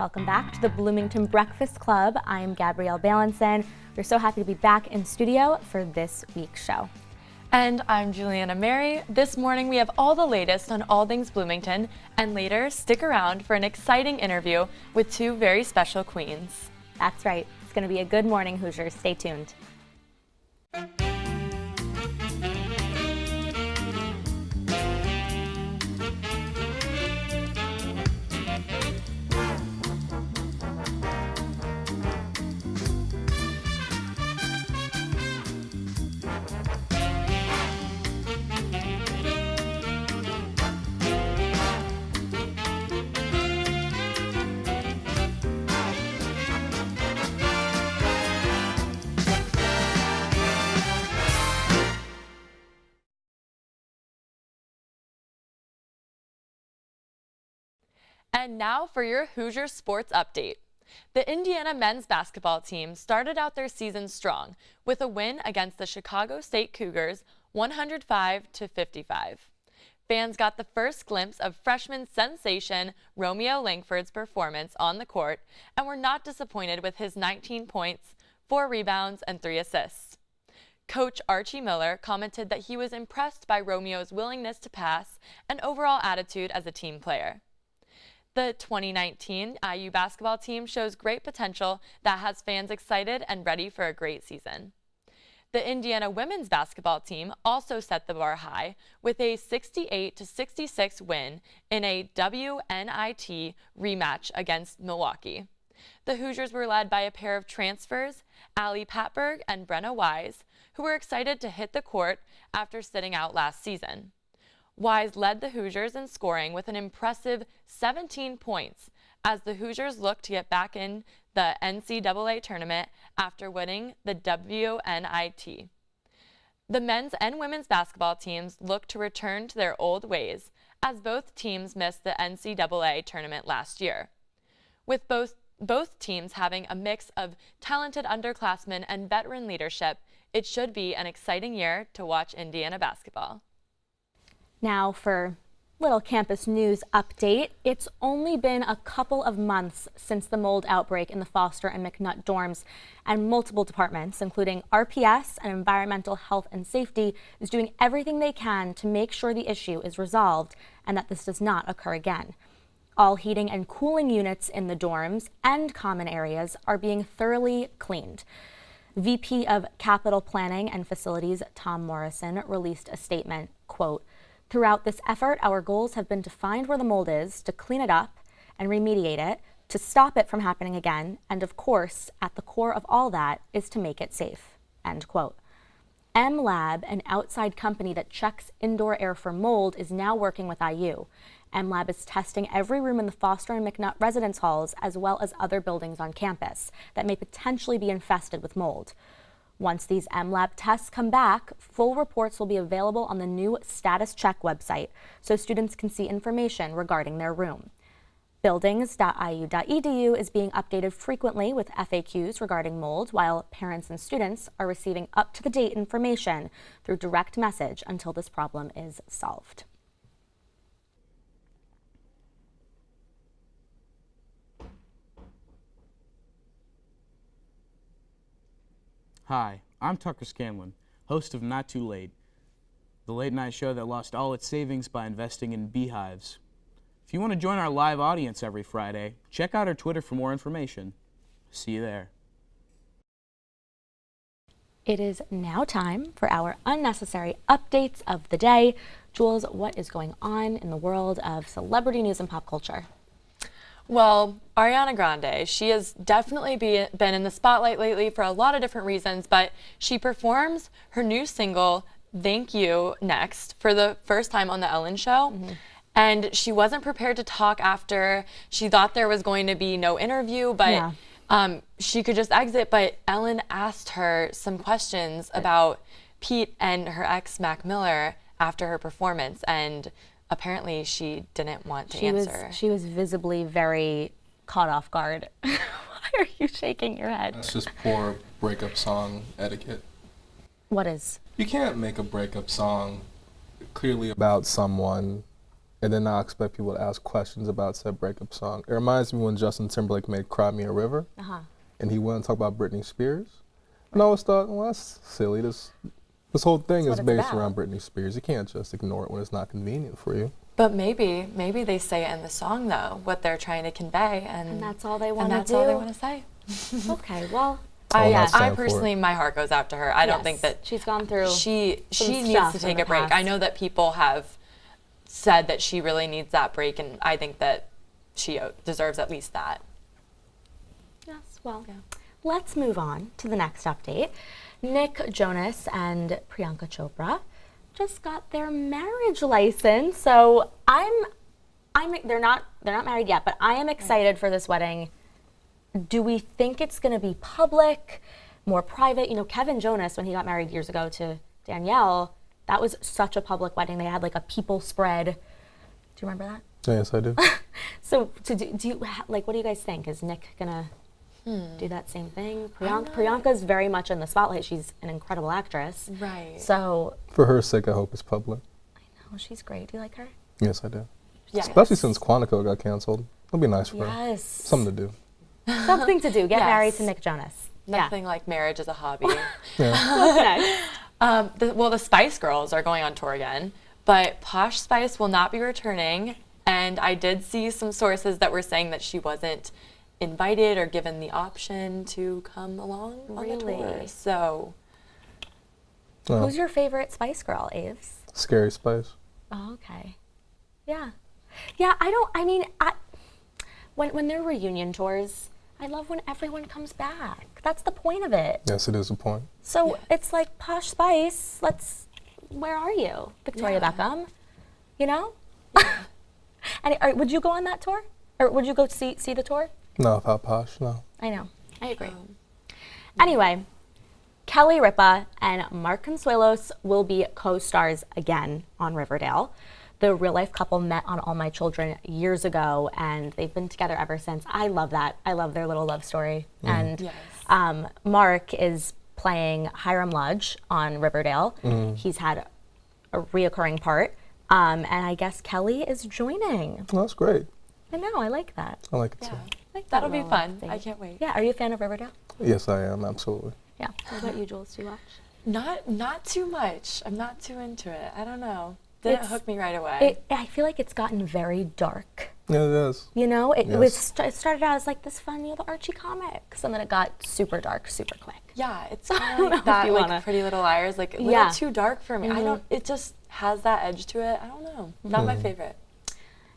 Welcome back to the Bloomington Breakfast Club. I am Gabrielle Balanson. We're so happy to be back in studio for this week's show. And I'm Juliana Mary. This morning we have all the latest on all things Bloomington, and later stick around for an exciting interview with two very special queens. That's right. It's going to be a good morning, Hoosiers. Stay tuned. And now for your Hoosier sports update. The Indiana men's basketball team started out their season strong with a win against the Chicago State Cougars 105-55. Fans got the first glimpse of freshman sensation Romeo Langford's performance on the court and were not disappointed with his 19 points, 4 rebounds, and 3 assists. Coach Archie Miller commented that he was impressed by Romeo's willingness to pass and overall attitude as a team player. The 2019 IU basketball team shows great potential that has fans excited and ready for a great season. The Indiana women's basketball team also set the bar high with a 68-66 win in a WNIT rematch against Milwaukee. The Hoosiers were led by a pair of transfers, Allie Patberg and Brenna Wise, who were excited to hit the court after sitting out last season. Wise led the Hoosiers in scoring with an impressive 17 points as the Hoosiers look to get back in the NCAA tournament after winning the WNIT. The men's and women's basketball teams look to return to their old ways as both teams missed the NCAA tournament last year. With both teams having a mix of talented underclassmen and veteran leadership, it should be an exciting year to watch Indiana basketball. Now for little campus news update. It's only been a couple of months since the mold outbreak in the Foster and McNutt dorms, and multiple departments, including RPS and Environmental Health and Safety, is doing everything they can to make sure the issue is resolved and that this does not occur again. All heating and cooling units in the dorms and common areas are being thoroughly cleaned. VP of Capital Planning and Facilities Tom Morrison released a statement, quote, "Throughout this effort, our goals have been to find where the mold is, to clean it up and remediate it, to stop it from happening again, and of course, at the core of all that is to make it safe," end quote. MLab, an outside company that checks indoor air for mold, is now working with IU. MLab is testing every room in the Foster and McNutt residence halls as well as other buildings on campus that may potentially be infested with mold. Once these MLab tests come back, full reports will be available on the new Status Check website so students can see information regarding their room. Buildings.iu.edu is being updated frequently with FAQs regarding mold, while parents and students are receiving up-to-the-date information through direct message until this problem is solved. Hi, I'm Tucker Scanlon, host of Not Too Late, the late-night show that lost all its savings by investing in beehives. If you want to join our live audience every Friday, check out our Twitter for more information. See you there. It is now time for our unnecessary updates of the day. Jules, what is going on in the world of celebrity news and pop culture? Well, Ariana Grande, she has definitely been in the spotlight lately for a lot of different reasons, but she performs her new single, Thank You, next for the first time on The Ellen Show. Mm-hmm. And she wasn't prepared to talk after. She thought there was going to be no interview, but she could just exit. But Ellen asked her some questions about Pete and her ex, Mac Miller, after her performance, and apparently she didn't want to answer. She was visibly very caught off guard. Why are you shaking your head? That's just poor breakup song etiquette. What is? You can't make a breakup song clearly about someone and then now I expect people to ask questions about said breakup song. It reminds me when Justin Timberlake made Cry Me a River, and he went and talked about Britney Spears. And I always thought, well, that's silly. This whole thing is based around Britney Spears. You can't just ignore it when it's not convenient for you. But maybe they say it in the song, though, what they're trying to convey. And that's all they want to do. And that's all they want to say. Okay, well. I personally, my heart goes out to her. I don't think that she's gone through. She needs to take a break. I know that people have said that she really needs that break, and I think that she deserves at least that. Yes, well, let's move on to the next update. Nick Jonas and Priyanka Chopra just got their marriage license. So they're not married yet, but I am excited for this wedding. Do we think it's going to be public, more private? You know, Kevin Jonas, when he got married years ago to Danielle, that was such a public wedding. They had like a people spread. Do you remember that? Yes, I do. So do you like, what do you guys think? Is Nick gonna do that same thing? Priyanka's very much in the spotlight. She's an incredible actress. Right. So for her sake, I hope it's public. I know, she's great. Do you like her? Yes, I do. Yes. Especially since Quantico got canceled. It'll be nice for her. Yes. Something to do. Something to do. Get married to Nick Jonas. Nothing like marriage as a hobby. What's next? The Spice Girls are going on tour again, but Posh Spice will not be returning. And I did see some sources that were saying that she wasn't invited or given the option to come along on the tour. So, who's your favorite Spice Girl, Aves? Scary Spice. Oh, okay. Yeah. When they're reunion tours, I love when everyone comes back. That's the point of it. Yes, it is a point. So it's like Posh Spice, where are you? Victoria Beckham, you know? And would you go on that tour? Or would you go see the tour? No, without Posh, no. I know, I agree. Anyway, Kelly Ripa and Mark Consuelos will be co-stars again on Riverdale. The real-life couple met on All My Children years ago, and they've been together ever since. I love that. I love their little love story. And Mark is playing Hiram Lodge on Riverdale. He's had a reoccurring part, and I guess Kelly is joining. Well, that's great. I know. I like that. I like it too. That'll be fun. I can't wait. Yeah. Are you a fan of Riverdale? Yes, I am. Absolutely. Yeah. What about you, Jules? Do you watch? Not too much. I'm not too into it. I don't know. Didn't hook me right away. I feel like it's gotten very dark. Yeah, it is. You know, it started out as like this fun, the Archie comics, and then it got super dark, super quick. Yeah, it's kind of like that, like Pretty Little Liars, like a little too dark for me. It just has that edge to it. I don't know. Not my favorite.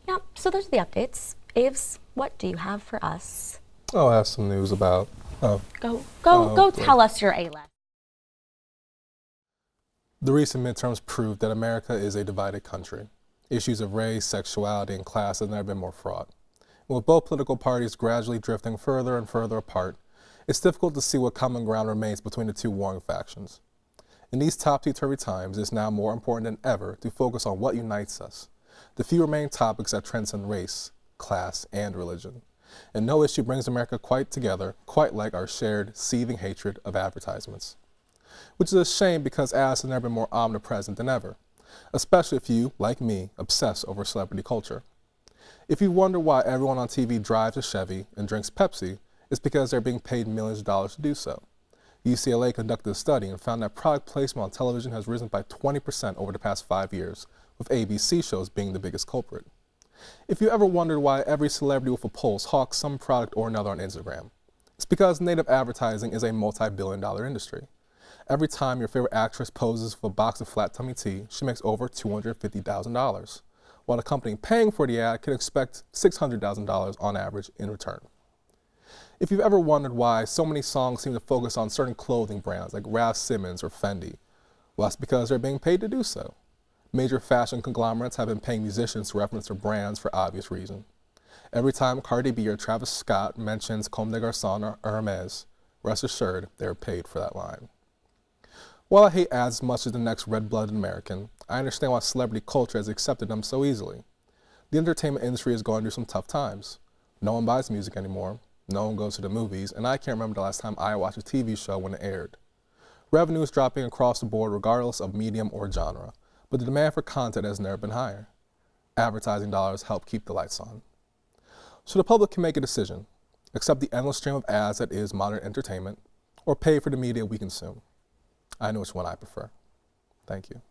Yeah, so those are the updates. Aves, what do you have for us? Oh, I have some news about. Go tell us your A-list. The recent midterms proved that America is a divided country. Issues of race, sexuality, and class have never been more fraught. And with both political parties gradually drifting further and further apart, it's difficult to see what common ground remains between the two warring factions. In these topsy-turvy times, it's now more important than ever to focus on what unites us, the few remaining topics that transcend race, class, and religion. And no issue brings America quite together, quite like our shared, seething hatred of advertisements. Which is a shame because ads have never been more omnipresent than ever, especially if you, like me, obsess over celebrity culture. If you wonder why everyone on TV drives a Chevy and drinks Pepsi, it's because they're being paid millions of dollars to do so. UCLA conducted a study and found that product placement on television has risen by 20% over the past 5 years, with ABC shows being the biggest culprit. If you ever wondered why every celebrity with a pulse hawks some product or another on Instagram, it's because native advertising is a multi-billion-dollar industry. Every time your favorite actress poses with a box of flat tummy tea, she makes over $250,000, while the company paying for the ad can expect $600,000 on average in return. If you've ever wondered why so many songs seem to focus on certain clothing brands like Raf Simons or Fendi, well, that's because they're being paid to do so. Major fashion conglomerates have been paying musicians to reference their brands for obvious reason. Every time Cardi B or Travis Scott mentions Comme des Garçons or Hermes, rest assured they're paid for that line. While I hate ads as much as the next red-blooded American, I understand why celebrity culture has accepted them so easily. The entertainment industry is going through some tough times. No one buys music anymore, no one goes to the movies, and I can't remember the last time I watched a TV show when it aired. Revenue is dropping across the board regardless of medium or genre, but the demand for content has never been higher. Advertising dollars help keep the lights on. So the public can make a decision, accept the endless stream of ads that is modern entertainment, or pay for the media we consume. I know which one I prefer. Thank you.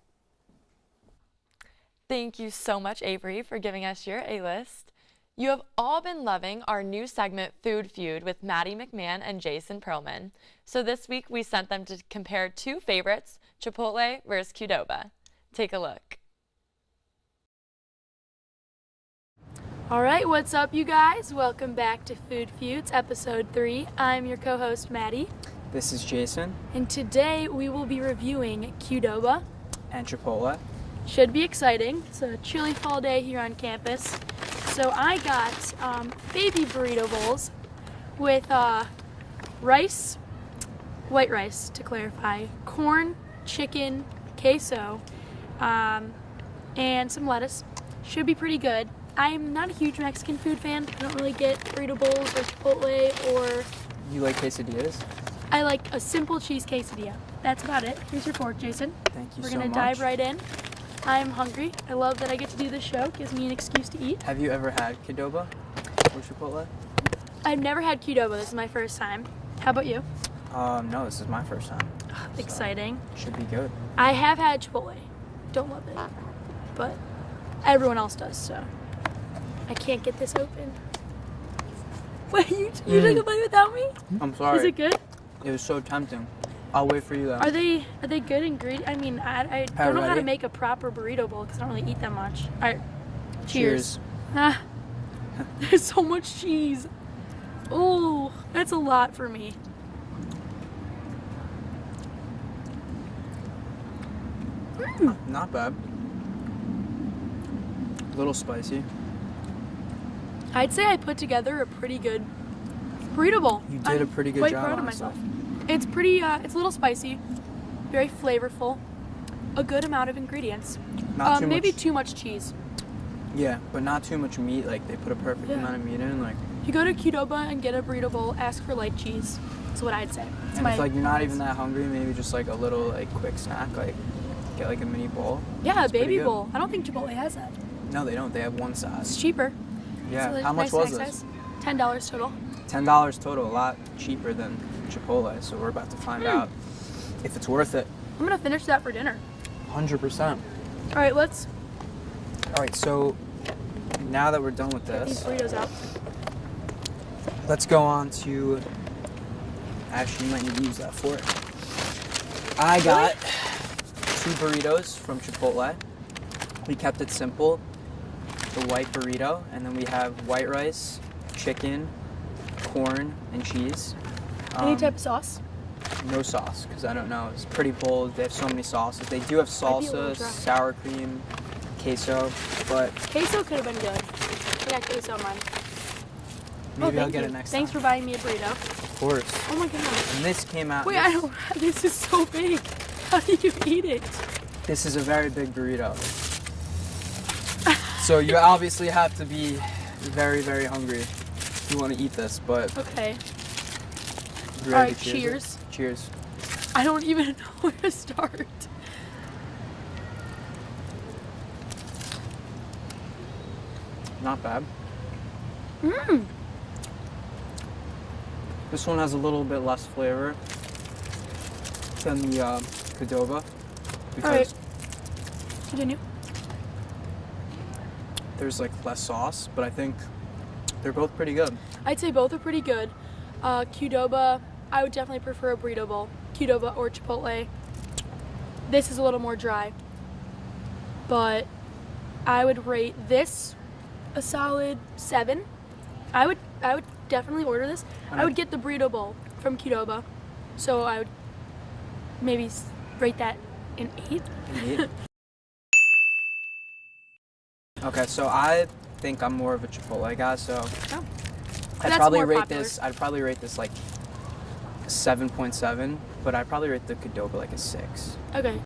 Thank you so much, Avery, for giving us your A-list. You have all been loving our new segment, Food Feud, with Maddie McMahon and Jason Perlman. So this week, we sent them to compare two favorites, Chipotle versus Qdoba. Take a look. All right, what's up, you guys? Welcome back to Food Feuds, episode 3. I'm your co-host, Maddie, This is Jason and today we will be reviewing Qdoba. and Chipotle. Should be exciting. It's a chilly fall day here on campus. So I got baby burrito bowls with rice, white rice to clarify, corn, chicken, queso, and some lettuce. Should be pretty good. I'm not a huge Mexican food fan. I don't really get burrito bowls or Chipotle, or You like quesadillas? I like a simple cheese quesadilla. That's about it. Here's your fork, Jason. Thank you We're so gonna much. dive right in. I'm hungry. I love that I get to do this show. Gives me an excuse to eat. Have you ever had Qdoba or Chipotle? I've never had Qdoba. This is my first time. How about you? No, this is my first time. Exciting. Should be good. I have had Chipotle. Don't love it, but everyone else does. So I can't get this open. Wait, you took a bite without me? I'm sorry. Is it good? It was so tempting. I'll wait for you though. Are they good ingredients? I mean, I don't know how to ready? make a proper burrito bowl because I don't really eat that much. All right, Cheers. Ah, there's so much cheese. Oh, that's a lot for me. Not bad. A little spicy. I'd say I put together a pretty good burrito bowl. You did a pretty good quite job, proud of honestly. myself. It's pretty. It's a little spicy, very flavorful, a good amount of ingredients. Not too maybe much. too much cheese. Yeah, but not too much meat. Like they put a perfect Yeah. amount of meat in. Like, If you go to Qdoba and get a burrito bowl, ask for light cheese. That's what I'd say. It's and my if like you're not advice. even that hungry, maybe just like a little like quick snack. Like get like a mini bowl. Yeah, a It's pretty baby good. bowl. I don't think Chipotle has that. No, they don't. They have one It's size. cheaper. Yeah. It's a How much nice was snack this? size. $10 total. $10 total, a lot cheaper than Chipotle, so we're about to find out if it's worth it. I'm gonna finish that for dinner. 100%. All right, let's All right, so now that we're done with get these this, burritos out. let's go on to, actually, you might need to use that fork. I got 2 burritos from Chipotle. We kept it simple, the white burrito, and then we have white rice, chicken, corn, and cheese. Any type of sauce? No sauce, because I don't know. It's pretty bold. They have so many sauces. They do have Might be a little salsa, dry. sour cream, queso, but Queso could have been good. I got queso on mine. maybe I'll thank get you. it next Thanks time. for buying me a burrito. Of course. Oh my goodness. And this came out. Wait, I don't. This is so big. How do you eat it? This is a very big burrito. So you obviously have to be very, very hungry if you want to eat this, but Okay. you ready Alright, to cheers it? cheers. Cheers. I don't even know where to start. Not bad. Mmm. This one has a little bit less flavor than the Qdoba because Alright. Continue. there's like less sauce, but I think they're both pretty good. I'd say both are pretty good. Qdoba, I would definitely prefer a burrito bowl. Qdoba or Chipotle. This is a little more dry. But I would rate this a solid 7. I would definitely order this. I would get the burrito bowl from Qdoba. So I would maybe rate that an 8. Neat. Okay, so I think I'm more of a Chipotle guy, so Oh. I'd That's probably more rate popular. this. I'd probably rate this like 7.7, but I'd probably rate the Qdoba like a 6. Okay.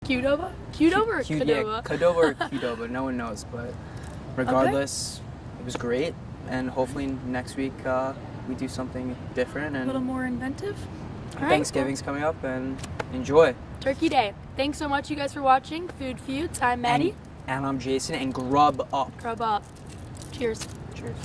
Qdoba? Qdoba or Yeah, Qdoba? Qdoba or Qdoba, no one knows, but regardless, it was great, and hopefully next week we do something different A and little more inventive? right, Thanksgiving's coming up, and enjoy. Turkey Day. Thanks so much, you guys, for watching Food Feuds. I'm Maddie. And I'm Jason, and grub up. Grub up. Cheers. Cheers.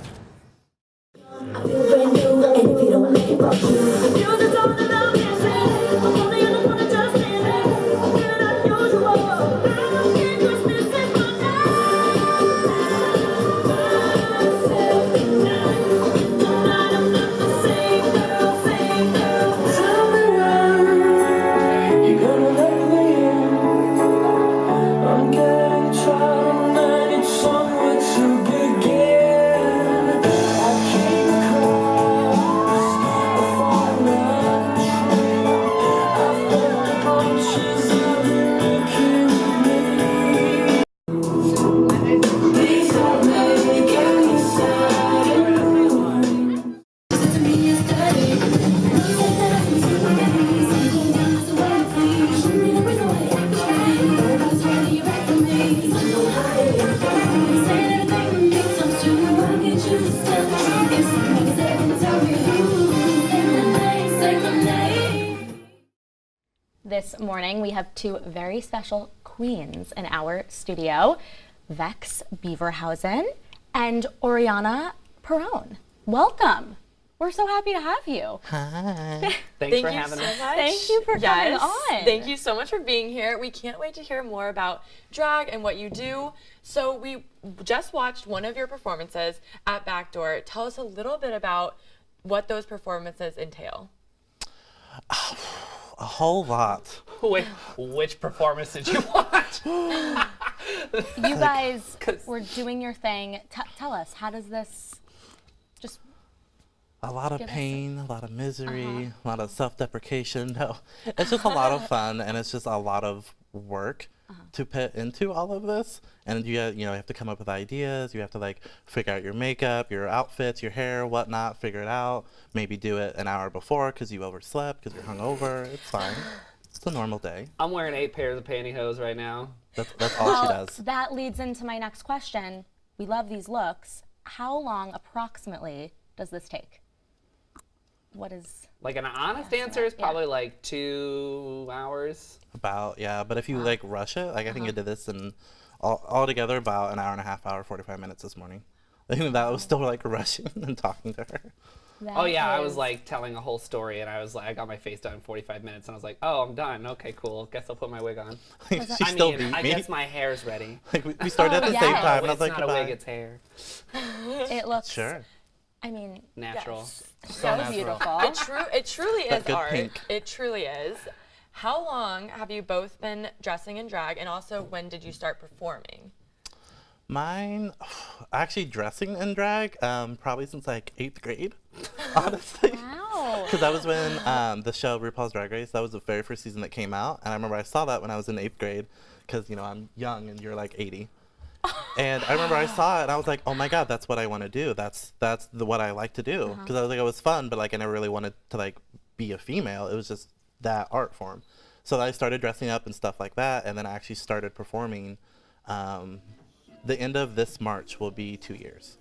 This morning, we have two very special queens in our studio, Vex Beaverhausen and Oriana Peron. Welcome. We're so happy to have you. Hi. Thank for you having so us. much. Thank you for coming on. Thank you so much for being here. We can't wait to hear more about drag and what you do. So we just watched one of your performances at Backdoor. Tell us a little bit about what those performances entail. A whole lot. Wait, which performance did you watch? You guys were doing your thing. Tell us, how does this just... A lot of Give us pain, a lot of misery, a lot of self-deprecation. No, it's just a lot of fun, and it's just a lot of work to put into all of this. And you have to come up with ideas. You have to like figure out your makeup, your outfits, your hair, whatnot. Figure it out. Maybe do it an hour before because you overslept because you're hungover. It's fine. It's a normal day. I'm wearing 8 pairs of pantyhose right now. That's all she does. That leads into my next question. We love these looks. How long approximately does this take? What is... Like an honest answer is probably like 2 hours. About, yeah, but if you like rush it, like I think I did this in all together about an hour and a half, 45 minutes this morning. I think that was still like rushing and talking to her. Oh yeah, I was like telling a whole story, and I was like, I got my face done in 45 minutes, and I was like, oh, I'm done. Okay, cool. Guess I'll put my wig on. She still beat I me. guess my hair's ready. Like we started at the same yeah. time, and I It's was like, not a goodbye. wig, it's hair. It looks... Sure. I mean... Natural. Yes, so beautiful. It truly is That good art. pink. It truly is. How long have you both been dressing in drag, and also when did you start performing? Mine, actually dressing in drag, probably since like 8th grade, honestly. Wow. Because that was when the show RuPaul's Drag Race, that was the very first season that came out. And I remember I saw that when I was in 8th grade, because, I'm young and you're like 80. And I remember I saw it and I was like, oh my God, that's what I want to do. That's what I like to do. Because I was like, it was fun, but like I never really wanted to like be a female. It was just that art form. So I started dressing up and stuff like that. And then I actually started performing. The end of this March will be 2 years.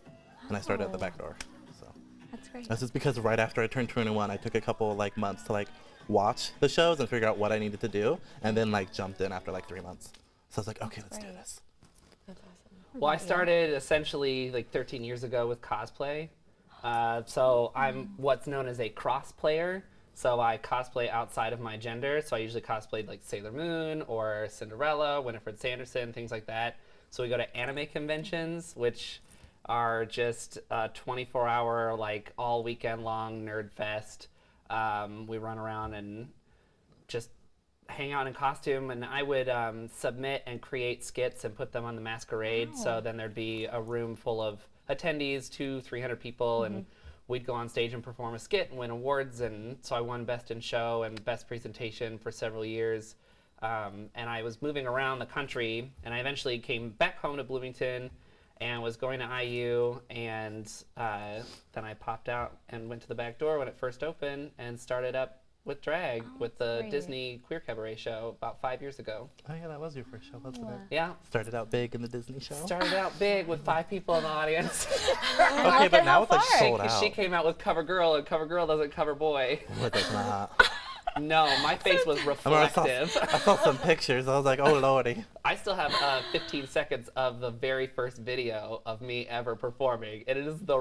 And I started at the Backdoor. So That's great. this is because right after I turned 21, I took a couple like months to like watch the shows and figure out what I needed to do. And then like jumped in after like 3 months. So I was like, okay, let's do this. That's awesome. Well, I started essentially like 13 years ago with cosplay. So I'm what's known as a cross player. So I cosplay outside of my gender. So I usually cosplayed like Sailor Moon or Cinderella, Winifred Sanderson, things like that. So we go to anime conventions, which are just a 24-hour, like all weekend long nerd fest. We run around and just hang out in costume, and I would submit and create skits and put them on the masquerade. So then there'd be a room full of attendees, 200-300 people, and we'd go on stage and perform a skit and win awards. And so I won Best in Show and Best Presentation for several years. And I was moving around the country, and I eventually came back home to Bloomington and was going to IU, and then I popped out and went to the Backdoor when it first opened and started up with drag with the great. Disney Queer Cabaret show about 5 years ago. Oh yeah, that was your first show, wasn't it? Yeah, Started out big in the Disney show. started out big with 5 people in the audience. Okay, but now it's like sold She out. came out with CoverGirl, and CoverGirl doesn't cover boy. It does not. No, my face was reflective. I saw some pictures. I was like, oh lordy. I still have 15 seconds of the very first video of me ever performing, and it is the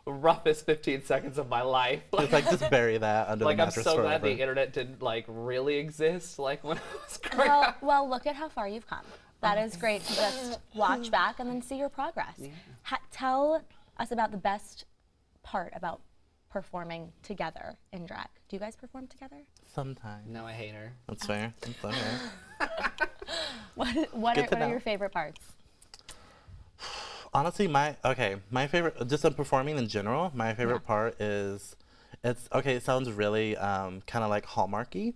roughest 15 seconds of my life. It's like just bury that under Like the I'm mattress so glad forever. the internet didn't like really exist like when I was growing up. Well, look at how far you've come. That is great to just watch back and then see your progress. Tell us about the best part about performing together in drag. Do you guys perform together? Sometimes. No, I hate her. That's fair. That's fair. What Good to are know. your favorite parts? Honestly, my favorite, just in performing in general, my favorite part is, it sounds really kind of like Hallmarky,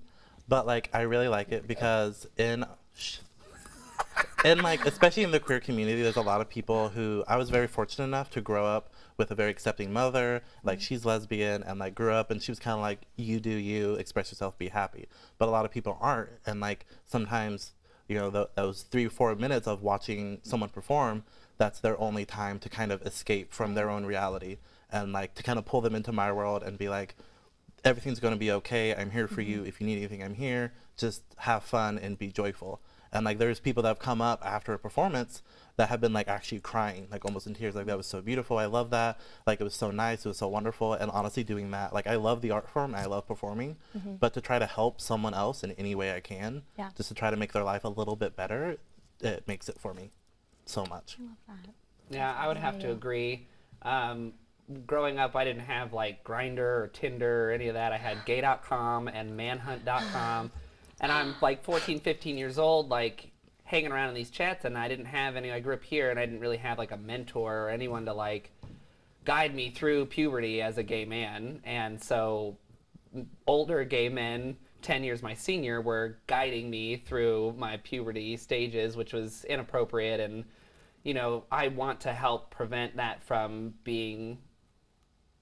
but like I really like it because in like, especially in the queer community, there's a lot of people who, I was very fortunate enough to grow up with a very accepting mother, like she's lesbian, and like grew up and she was kind of like, you do you, express yourself, be happy. But a lot of people aren't, and like sometimes, you know, those 3-4 minutes of watching someone perform, that's their only time to kind of escape from their own reality and like to kind of pull them into my world and be like, everything's going to be okay, I'm here for you, if you need anything, I'm here, just have fun and be joyful. And like there's people that have come up after a performance that have been like actually crying, like almost in tears, like that was so beautiful, I love that, like it was so nice, it was so wonderful. And honestly, doing that, like I love the art form, I love performing, but to try to help someone else in any way I can, just to try to make their life a little bit better, it makes it for me so much. I love that. Yeah, I would have to agree. Growing up, I didn't have like Grindr or Tinder or any of that. I had gay.com and manhunt.com. And I'm like 14, 15 years old, like hanging around in these chats, and I didn't have any, I grew up here and I didn't really have like a mentor or anyone to like guide me through puberty as a gay man. And so older gay men, 10 years my senior, were guiding me through my puberty stages, which was inappropriate. And, you know, I want to help prevent that from being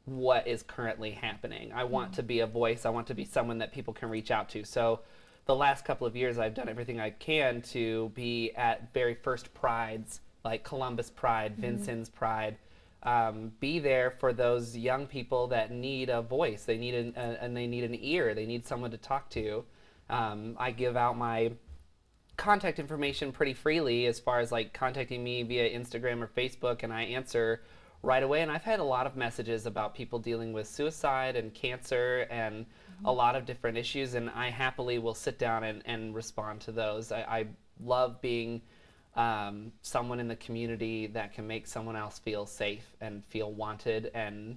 what is currently happening. I want to be a voice. I want to be someone that people can reach out to. So the last couple of years, I've done everything I can to be at very first prides, like Columbus Pride, Vincent's Pride, be there for those young people that need a voice. They need and they need an ear. They need someone to talk to. I give out my contact information pretty freely as far as like contacting me via Instagram or Facebook, and I answer right away. And I've had a lot of messages about people dealing with suicide and cancer and a lot of different issues, and I happily will sit down and respond to those. I love being someone in the community that can make someone else feel safe and feel wanted and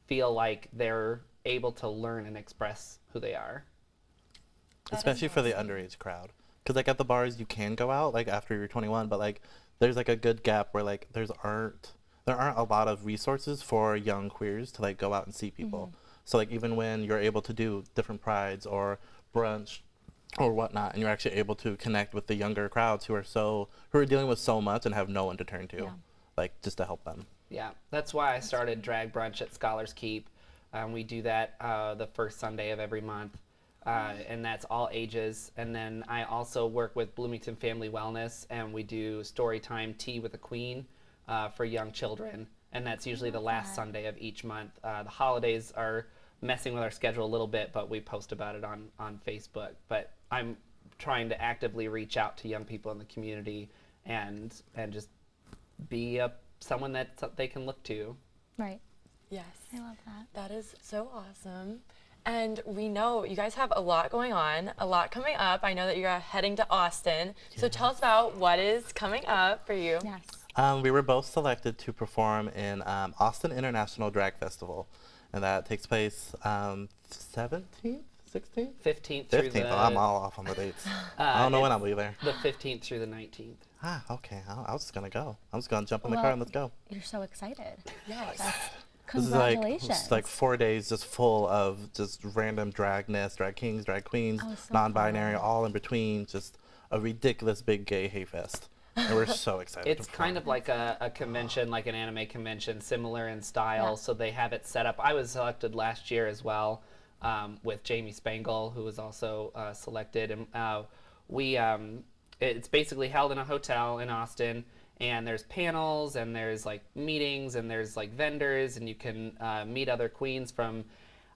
feel like they're able to learn and express who they are. Especially for the underage crowd. Because like at the bars you can go out like after you're 21, but like there's like a good gap where like there aren't a lot of resources for young queers to like go out and see people. So like even when you're able to do different prides or brunch or whatnot, and you're actually able to connect with the younger crowds who are dealing with so much and have no one to turn to, like just to help them. Yeah, that's why I started Drag Brunch at Scholars Keep. We do that the first Sunday of every month, and that's all ages. And then I also work with Bloomington Family Wellness, and we do Storytime Tea with a Queen for young children. And that's usually the last Sunday of each month. The holidays are messing with our schedule a little bit, but we post about it on Facebook. But I'm trying to actively reach out to young people in the community and just be someone that they can look to. Right. Yes. I love that. That is so awesome. And we know you guys have a lot going on, a lot coming up. I know that you're heading to Austin. So tell us about what is coming up for you. Yes. We were both selected to perform in Austin International Drag Festival, and that takes place 17th, 16th? 15th through 15th. the... Oh, I'm all off on the dates. I don't know when I'll be there. The 15th through the 19th. Ah, okay. I was just going to go. I'm just going to jump in the Well, car and let's go. You're so excited. Yes. This Congratulations. is like 4 days just full of just random dragness, drag kings, drag queens, Oh, so non-binary, fun. all in between, just a ridiculous big gay hay fest. And we're so excited It's to perform. kind of like a convention, like an anime convention, similar in style. Yeah. So they have it set up. I was selected last year as well with Jamie Spangle, who was also selected. And it's basically held in a hotel in Austin. And there's panels, and there's like meetings, and there's like vendors, and you can meet other queens from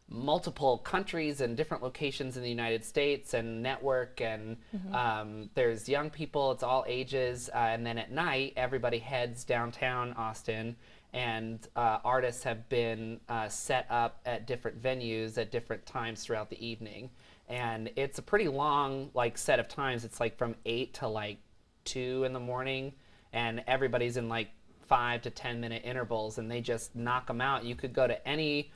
multiple countries and different locations in the United States and network, and there's young people, it's all ages, and then at night everybody heads downtown Austin, and artists have been set up at different venues at different times throughout the evening, and it's a pretty long like set of times. It's like from 8 to like 2 in the morning, and everybody's in like 5 to 10 minute intervals, and they just knock them out. You could go to any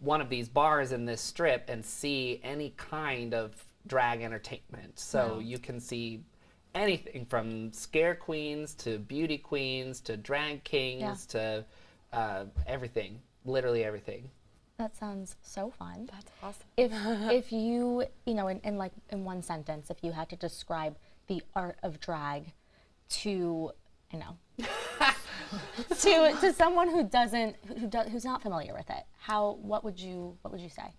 one of these bars in this strip and see any kind of drag entertainment. So you can see anything from scare queens to beauty queens to drag kings to everything, literally everything. That sounds so fun. That's awesome. If you, in one sentence, if you had to describe the art of drag to, to someone who's not familiar with it, what would you say?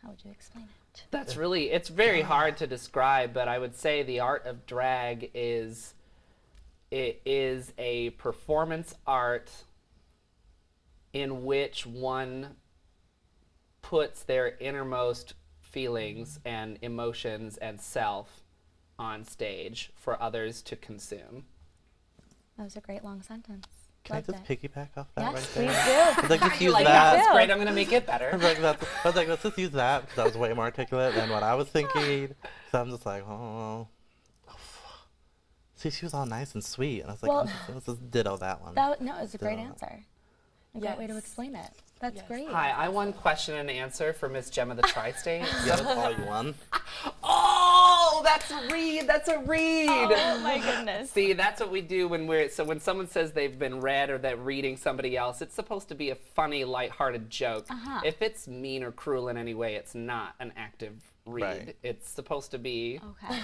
How would you explain it? That's really, it's very hard to describe, but I would say the art of drag is a performance art in which one puts their innermost feelings and emotions and self on stage for others to consume. That was a great long sentence. Can Loved I just it. piggyback off that Yes, right please there? do. I'd like to use Like, that. that's great, I'm gonna make it better. I was like, let's just use that because that was way more articulate than what I was thinking. So I'm just like, oh. See, she was all nice and sweet, and I was like, Well, let's just ditto that one. No, it's a great Ditto. answer. A great way to explain it. That's great. Hi, I won question and answer for Miss Gemma the Tri-State. Yeah, that's all you won. Oh, that's a read. That's a read. Oh my goodness. See, that's what we do when when someone says they've been read or they're reading somebody else, it's supposed to be a funny, lighthearted joke. If it's mean or cruel in any way, it's not an active read. Right. It's supposed to be Okay.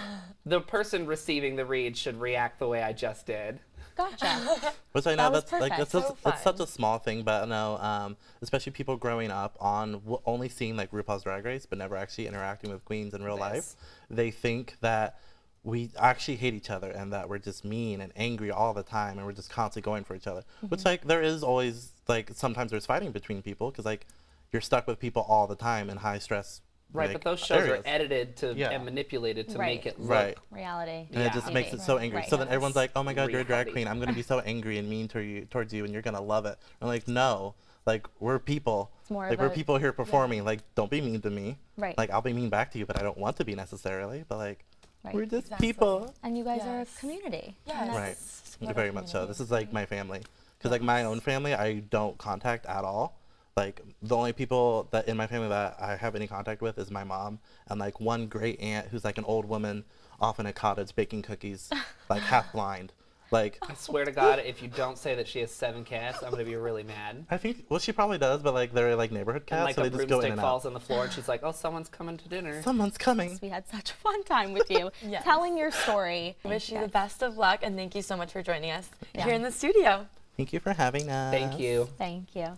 the person receiving the read should react the way I just did. Gotcha. Which I That know was that's like perfect. that's such a small thing, but no, especially people growing up on only seeing like RuPaul's Drag Race, but never actually interacting with queens in real life, they think that we actually hate each other and that we're just mean and angry all the time and we're just constantly going for each other. Which like there is always like sometimes there's fighting between people because like you're stuck with people all the time in high stress. Right, like, but those shows areas. are edited to Yeah. and manipulated to Right. make it look Right. Reality. And it just makes it so angry. Right. So then everyone's like, oh my God, you're a drag Reality. queen. I'm going to be so angry and mean towards you and you're going to love it. I'm like, no, like we're people. It's more like of we're a- people here performing. Like, don't be mean to me. Right. Like, I'll be mean back to you, but I don't want to be necessarily. But like, Right. we're just Exactly. people. And you guys are a community. Yes. And Right. that's Very much so. This is like my family. Because like my own family, I don't contact at all. Like the only people that in my family that I have any contact with is my mom and like one great aunt who's like an old woman off in a cottage baking cookies, like half blind. Like I swear to God, if you don't say that she has 7 cats, I'm gonna be really mad. I think well she probably does, but like they're like neighborhood And cats, like so a they just go in broomstick and falls out. on the floor, and she's like, "Oh, someone's coming to dinner." Someone's coming. We had such a fun time with you, Yes. telling your story. Wish you the best of luck, and thank you so much for joining us Yeah. here in the studio. Thank you for having us. Thank you. Thank you.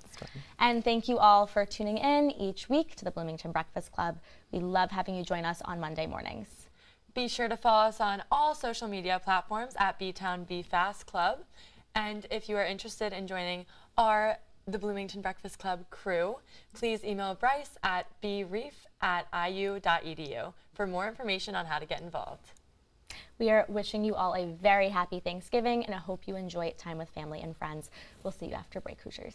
And thank you all for tuning in each week to the Bloomington Breakfast Club. We love having you join us on Monday mornings. Be sure to follow us on all social media platforms at B-Town Be Fast Club. And if you are interested in joining the Bloomington Breakfast Club crew, please email Bryce at breef@iu.edu for more information on how to get involved. We are wishing you all a very happy Thanksgiving, and I hope you enjoy time with family and friends. We'll see you after break, Hoosiers.